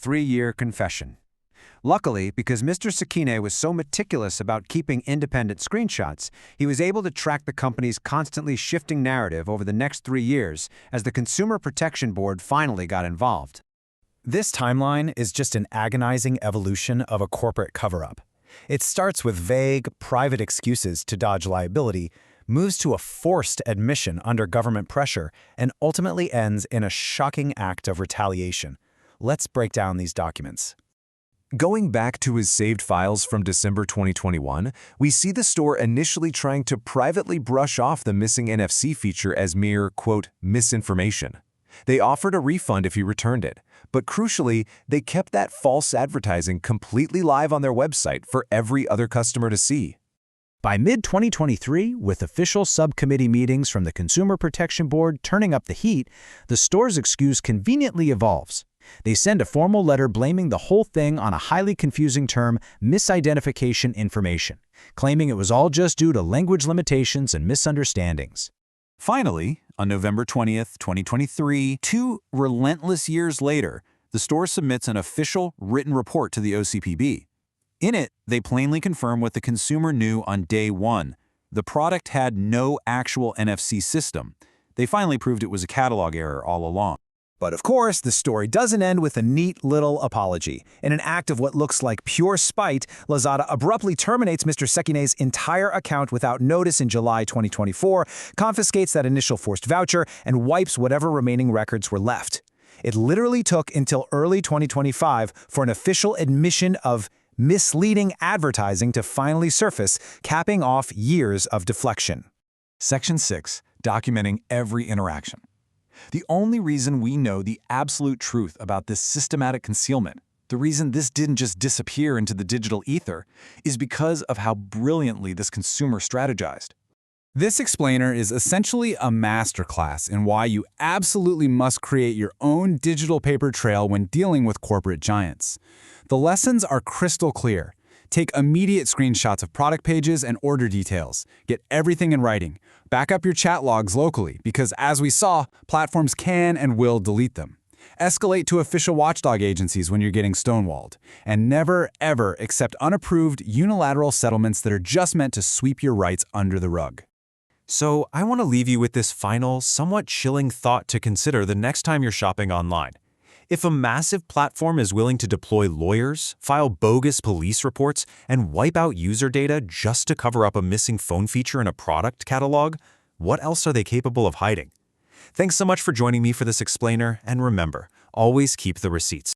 3-year confession. Luckily, because Mr. Sakine was so meticulous about keeping independent screenshots, he was able to track the company's constantly shifting narrative over the next 3 years as the Consumer Protection Board finally got involved. This timeline is just an agonizing evolution of a corporate cover-up. It starts with vague, private excuses to dodge liability, moves to a forced admission under government pressure, and ultimately ends in a shocking act of retaliation. Let's break down these documents. Going back to his saved files from December 2021, we see the store initially trying to privately brush off the missing NFC feature as mere, quote, misinformation. They offered a refund if he returned it, but crucially, they kept that false advertising completely live on their website for every other customer to see. By mid-2023, with official subcommittee meetings from the Consumer Protection Board turning up the heat, the store's excuse conveniently evolves. They send a formal letter blaming the whole thing on a highly confusing term, misidentification information, claiming it was all just due to language limitations and misunderstandings. Finally, on November 20th, 2023, 2 relentless years later, the store submits an official written report to the OCPB. In it, they plainly confirm what the consumer knew on day 1. The product had no actual NFC system. They finally proved it was a catalog error all along. But of course, the story doesn't end with a neat little apology. In an act of what looks like pure spite, Lazada abruptly terminates Mr. Sekine's entire account without notice in July 2024, confiscates that initial forced voucher, and wipes whatever remaining records were left. It literally took until early 2025 for an official admission of misleading advertising to finally surface, capping off years of deflection. Section 6. Documenting every interaction. The only reason we know the absolute truth about this systematic concealment, the reason this didn't just disappear into the digital ether, is because of how brilliantly this consumer strategized. This explainer is essentially a masterclass in why you absolutely must create your own digital paper trail when dealing with corporate giants. The lessons are crystal clear. Take immediate screenshots of product pages and order details. Get everything in writing. Back up your chat logs locally because, as we saw, platforms can and will delete them. Escalate to official watchdog agencies when you're getting stonewalled. And never, ever accept unapproved, unilateral settlements that are just meant to sweep your rights under the rug. So I want to leave you with this final, somewhat chilling thought to consider the next time you're shopping online. If a massive platform is willing to deploy lawyers, file bogus police reports, and wipe out user data just to cover up a missing phone feature in a product catalog, what else are they capable of hiding? Thanks so much for joining me for this explainer, and remember, always keep the receipts.